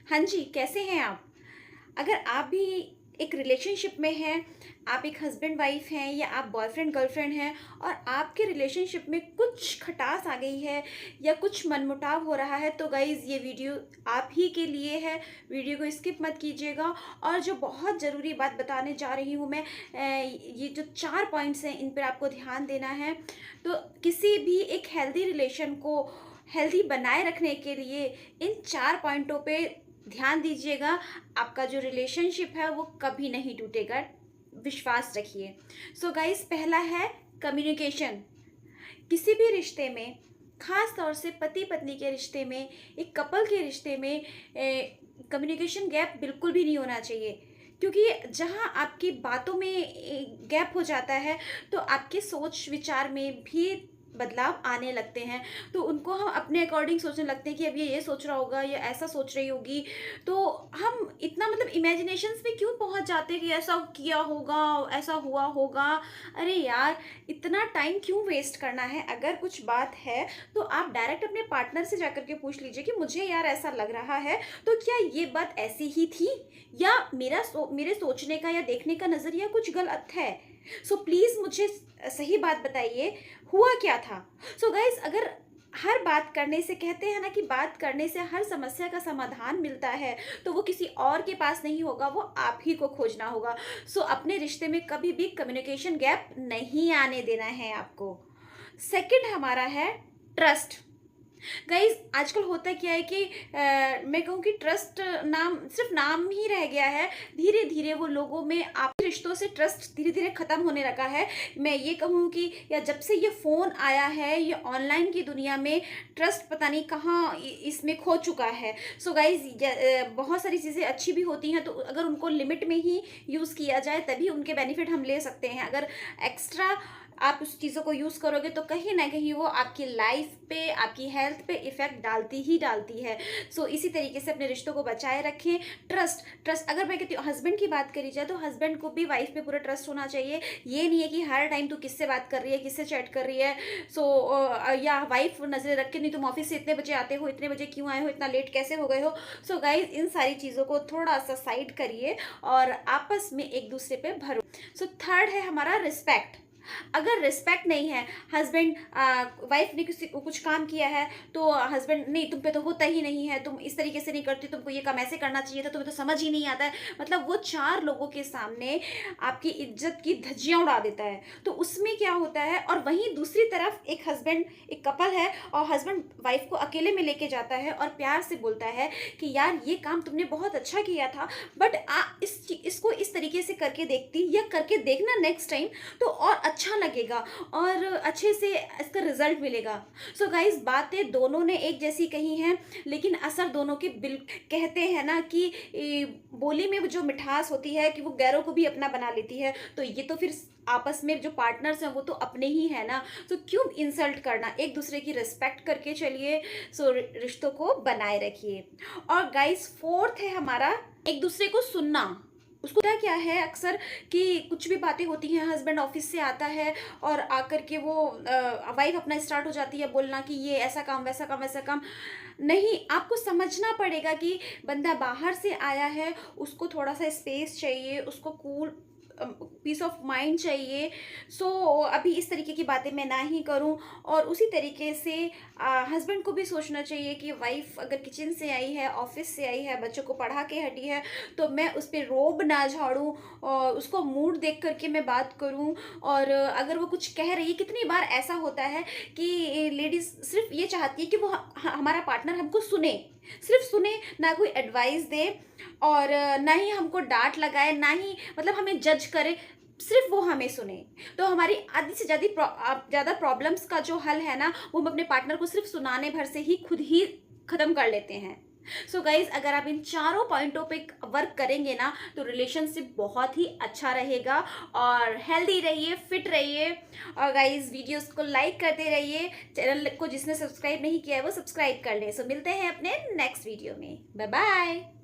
हाँ जी, कैसे हैं आप? अगर आप भी एक रिलेशनशिप में हैं, आप एक हस्बैंड वाइफ हैं या आप बॉयफ्रेंड गर्लफ्रेंड हैं और आपके रिलेशनशिप में कुछ खटास आ गई है या कुछ मनमुटाव हो रहा है, तो गाइज़ ये वीडियो आप ही के लिए है। वीडियो को स्किप मत कीजिएगा। और जो बहुत ज़रूरी बात बताने जा रही हूँ मैं, ये जो 4 पॉइंट्स हैं इन पर आपको ध्यान देना है। तो किसी भी एक हेल्दी रिलेशन को हेल्दी बनाए रखने के लिए इन 4 पॉइंटों पे ध्यान दीजिएगा। आपका जो रिलेशनशिप है वो कभी नहीं टूटेगा, विश्वास रखिए। सो गाइस, पहला है कम्युनिकेशन। किसी भी रिश्ते में, खास तौर से पति पत्नी के रिश्ते में, एक कपल के रिश्ते में कम्युनिकेशन गैप बिल्कुल भी नहीं होना चाहिए। क्योंकि जहाँ आपकी बातों में गैप हो जाता है तो आपके सोच विचार में भी बदलाव आने लगते हैं। तो उनको हम अपने अकॉर्डिंग सोचने लगते हैं कि अब ये सोच रहा होगा या ऐसा सोच रही होगी। तो हम इतना मतलब इमेजिनेशंस में क्यों पहुंच जाते हैं कि ऐसा किया होगा, ऐसा हुआ होगा। अरे यार, इतना टाइम क्यों वेस्ट करना है? अगर कुछ बात है तो आप डायरेक्ट अपने पार्टनर से जाकर के पूछ लीजिए कि मुझे यार ऐसा लग रहा है, तो क्या ये बात ऐसी ही थी या मेरे सोचने का या देखने का नज़रिया कुछ गलत है? सो प्लीज़ मुझे सही बात बताइए, हुआ क्या था? सो गाइस, अगर हर बात करने से, कहते हैं ना कि बात करने से हर समस्या का समाधान मिलता है, तो वो किसी और के पास नहीं होगा, वो आप ही को खोजना होगा। सो अपने रिश्ते में कभी भी कम्युनिकेशन गैप नहीं आने देना है आपको। सेकंड हमारा है ट्रस्ट। गाइज, आजकल होता क्या है कि मैं कहूँ कि ट्रस्ट नाम सिर्फ नाम ही रह गया है। धीरे धीरे वो लोगों में, आपके रिश्तों से ट्रस्ट धीरे धीरे खत्म होने लगा है। मैं ये कहूँ कि या जब से ये फ़ोन आया है, ये ऑनलाइन की दुनिया में ट्रस्ट पता नहीं कहाँ इसमें खो चुका है। सो गाइज, बहुत सारी चीज़ें अच्छी भी होती हैं, तो अगर उनको लिमिट में ही यूज़ किया जाए तभी उनके बेनिफिट हम ले सकते हैं। अगर एक्स्ट्रा आप उस चीज़ों को यूज़ करोगे तो कहीं ना कहीं वो आपकी लाइफ पे, आपकी हेल्थ पे इफ़ेक्ट डालती ही डालती है। सो इसी तरीके से अपने रिश्तों को बचाए रखें। ट्रस्ट ट्रस्ट अगर मैं कहती हूँ हस्बैंड की बात करी जाए तो हस्बैंड को भी वाइफ पे पूरा ट्रस्ट होना चाहिए। ये नहीं है कि हर टाइम तू किससे बात कर रही है, किससे चैट कर रही है। या वाइफ नज़रें रख के, नहीं तुम ऑफिस से इतने बजे आते हो, इतने बजे क्यों आए हो, इतना लेट कैसे हो गए हो। सो गाइज, इन सारी चीज़ों को थोड़ा सा साइड करिए और आपस में एक दूसरे पे भरोसा। सो थर्ड है हमारा रिस्पेक्ट। अगर रिस्पेक्ट नहीं है, हस्बैंड वाइफ ने किसी को कुछ काम किया है तो हस्बैंड, नहीं तुम पे तो होता ही नहीं है, तुम इस तरीके से नहीं करती, तुमको ये काम ऐसे करना चाहिए था, तुम्हें तो समझ ही नहीं आता है। मतलब वो 4 लोगों के सामने आपकी इज्जत की धज्जियां उड़ा देता है। तो उसमें क्या होता है, और वहीं दूसरी तरफ एक हस्बैंड, एक कपल है और हस्बैंड वाइफ को अकेले में लेके जाता है और प्यार से बोलता है कि यार ये काम तुमने बहुत अच्छा किया था, बट इसको इस तरीके से करके देखती या करके देखना नेक्स्ट टाइम, तो और अच्छा लगेगा और अच्छे से इसका रिजल्ट मिलेगा। सो गाइस, बातें दोनों ने एक जैसी कही हैं, लेकिन असर दोनों की बिल, कहते हैं ना कि बोली में जो मिठास होती है कि वो गैरों को भी अपना बना लेती है। तो ये तो फिर आपस में जो पार्टनर्स हैं वो तो अपने ही है ना। तो क्यों इंसल्ट करना, एक दूसरे की रिस्पेक्ट करके चलिए। सो रिश्तों को बनाए रखिए। और गाइस, फोर्थ है हमारा एक दूसरे को सुनना। उसको क्या है अक्सर कि कुछ भी बातें होती हैं, हस्बैंड ऑफिस से आता है और आकर के वो वाइफ अपना स्टार्ट हो जाती है बोलना कि ये ऐसा काम, वैसा काम, वैसा काम। नहीं, आपको समझना पड़ेगा कि बंदा बाहर से आया है, उसको थोड़ा सा स्पेस चाहिए, उसको कूल पीस ऑफ माइंड चाहिए। सो अभी इस तरीके की बातें मैं ना ही करूं। और उसी तरीके से हस्बैंड को भी सोचना चाहिए कि वाइफ अगर किचन से आई है, ऑफिस से आई है, बच्चों को पढ़ा के हटी है, तो मैं उस पर रोब ना झाड़ूं और उसको मूड देख करके मैं बात करूं। और अगर वो कुछ कह रही है, कितनी बार ऐसा होता है कि लेडीज सिर्फ ये चाहती है कि वो हमारा पार्टनर हमको सुने, सिर्फ सुने, ना कोई एडवाइस दे और ना ही हमको डांट लगाए, ना ही मतलब हमें जज करे, सिर्फ वो हमें सुने। तो हमारी आधी से ज़्यादा प्रॉब्लम्स का जो हल है ना, वो हम अपने पार्टनर को सिर्फ सुनाने भर से ही खुद ही ख़त्म कर लेते हैं। सो गाइज, अगर आप इन चारों पॉइंटों पे वर्क करेंगे ना, तो रिलेशनशिप बहुत ही अच्छा रहेगा। और हेल्दी रहिए, फिट रहिए। और गाइज, वीडियोस को लाइक करते रहिए। चैनल को जिसने सब्सक्राइब नहीं किया है वो सब्सक्राइब कर ले। सो मिलते हैं अपने नेक्स्ट वीडियो में। Bye bye.